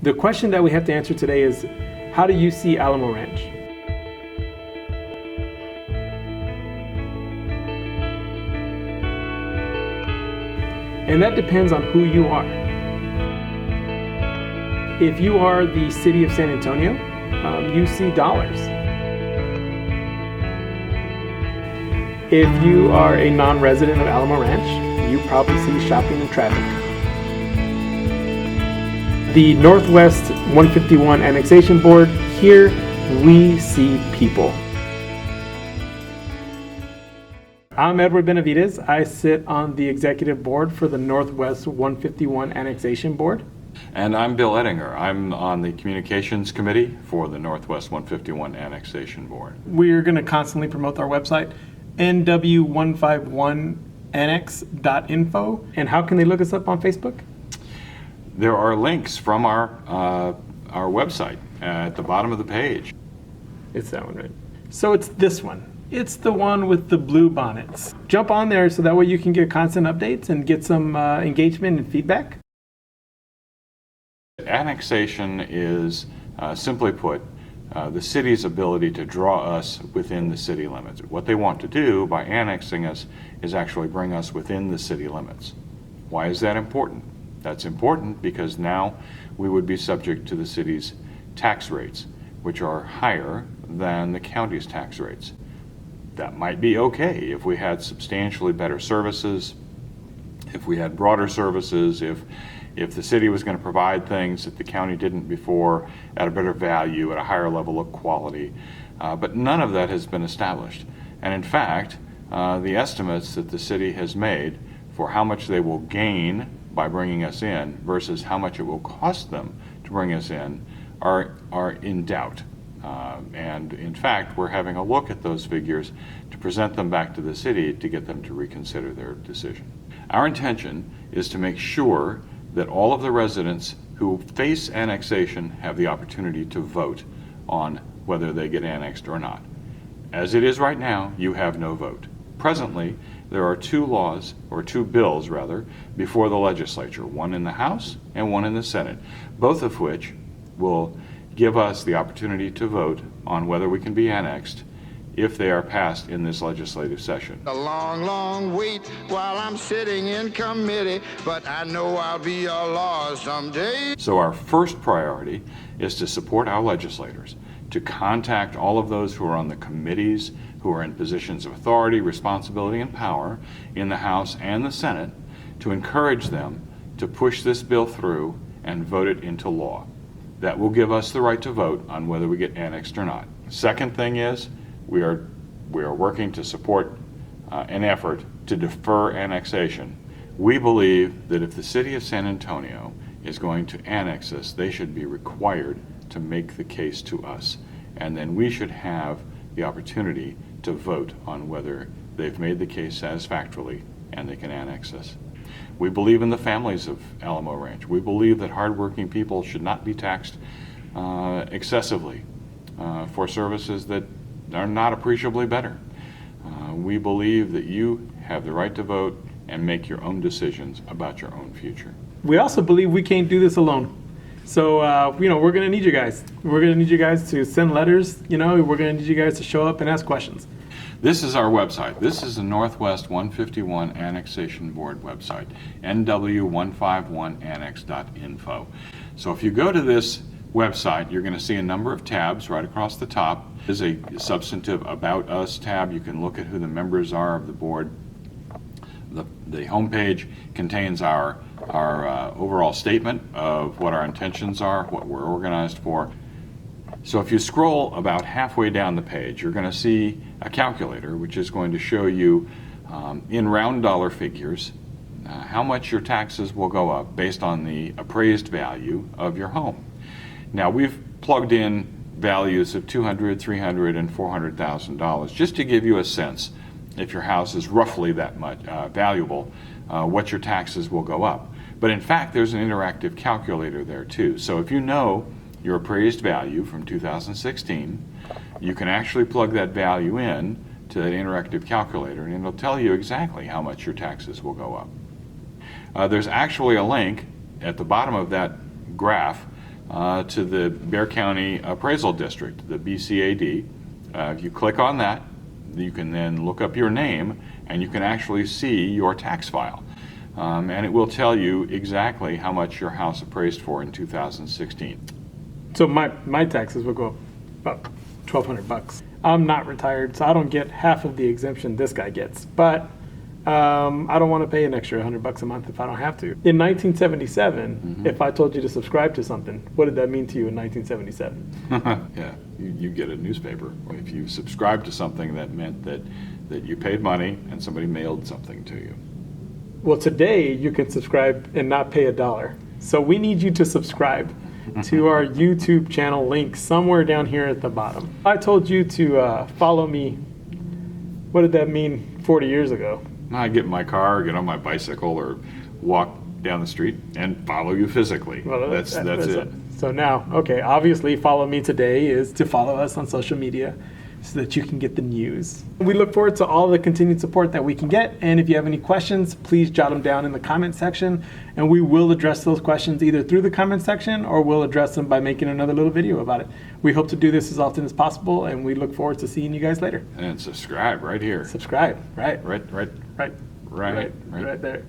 The question that we have to answer today is, how do you see Alamo Ranch? And that depends on who you are. If you are the city of San Antonio, you see dollars. If you are a non-resident of Alamo Ranch, you probably see shopping and traffic. The Northwest 151 Annexation Board, here we see people. I'm Edward Benavides. I sit on the executive board for the Northwest 151 Annexation Board. And I'm Bill Ettinger. I'm on the communications committee for the Northwest 151 Annexation Board. We're going to constantly promote our website, nw151annex.info. And how can they look us up on Facebook? There are links from our website at the bottom of the page. It's that one, right? So it's this one. It's the one with the blue bonnets. Jump on there so that way you can get constant updates and get some engagement and feedback. Annexation is, simply put, the city's ability to draw us within the city limits. What they want to do by annexing us is actually bring us within the city limits. Why is that important? That's important because now we would be subject to the city's tax rates, which are higher than the county's tax rates. That might be okay if we had substantially better services, if we had broader services, if the city was going to provide things that the county didn't before at a better value, at a higher level of quality. But none of that has been established. And in fact, the estimates that the city has made for how much they will gain by bringing us in versus how much it will cost them to bring us in are in doubt. And in fact, we're having a look at those figures to present them back to the city to get them to reconsider their decision. Our intention is to make sure that all of the residents who face annexation have the opportunity to vote on whether they get annexed or not. As it is right now, you have no vote. Presently, there are two bills before the legislature, one in the House and one in the Senate, both of which will give us the opportunity to vote on whether we can be annexed if they are passed in this legislative session. A long, long wait while I'm sitting in committee, but I know I'll be a law someday. So our first priority is to support our legislators, to contact all of those who are on the committees, who are in positions of authority, responsibility, and power in the House and the Senate, to encourage them to push this bill through and vote it into law. That will give us the right to vote on whether we get annexed or not. Second thing is, we are working to support an effort to defer annexation. We believe that if the city of San Antonio is going to annex us, they should be required to make the case to us. And then we should have the opportunity to vote on whether they've made the case satisfactorily and they can annex us. We believe in the families of Alamo Ranch. We believe that hardworking people should not be taxed excessively for services that are not appreciably better. We believe that you have the right to vote and make your own decisions about your own future. We also believe we can't do this alone. So, we're going to need you guys. We're going to need you guys to send letters. We're going to need you guys to show up and ask questions. This is our website. This is the Northwest 151 Annexation Board website, nw151annex.info. So if you go to this website, you're going to see a number of tabs right across the top. There's a substantive About Us tab. You can look at who the members are of the board. The homepage contains our overall statement of what our intentions are, what we're organized for. So if you scroll about halfway down the page, you're going to see a calculator which is going to show you in round dollar figures how much your taxes will go up based on the appraised value of your home. Now we've plugged in values of $200,000, $300,000, and $400,000 just to give you a sense, if your house is roughly that much valuable, what your taxes will go up. But in fact, there's an interactive calculator there too. So if you know your appraised value from 2016, you can actually plug that value in to that interactive calculator and it'll tell you exactly how much your taxes will go up. There's actually a link at the bottom of that graph to the Bear County Appraisal District, the BCAD. If you click on that, you can then look up your name and you can actually see your tax file. And it will tell you exactly how much your house appraised for in 2016. So my taxes will go up about $1,200. I'm not retired, so I don't get half of the exemption this guy gets. But I don't want to pay an extra $100 a month if I don't have to. In 1977, if I told you to subscribe to something, what did that mean to you in 1977? Yeah, you get a newspaper. If you subscribed to something, that meant that you paid money and somebody mailed something to you. Well, today you can subscribe and not pay $1. So we need you to subscribe to our YouTube channel link somewhere down here at the bottom. I told you to follow me. What did that mean 40 years ago? I get in my car, get on my bicycle, or walk down the street and follow you physically. Well, That's it. So now, okay, obviously follow me today is to follow us on social media so that you can get the news. We look forward to all the continued support that we can get. And if you have any questions, please jot them down in the comment section. And we will address those questions either through the comment section or we'll address them by making another little video about it. We hope to do this as often as possible and we look forward to seeing you guys later. And subscribe right here. Subscribe, right? Right Right there.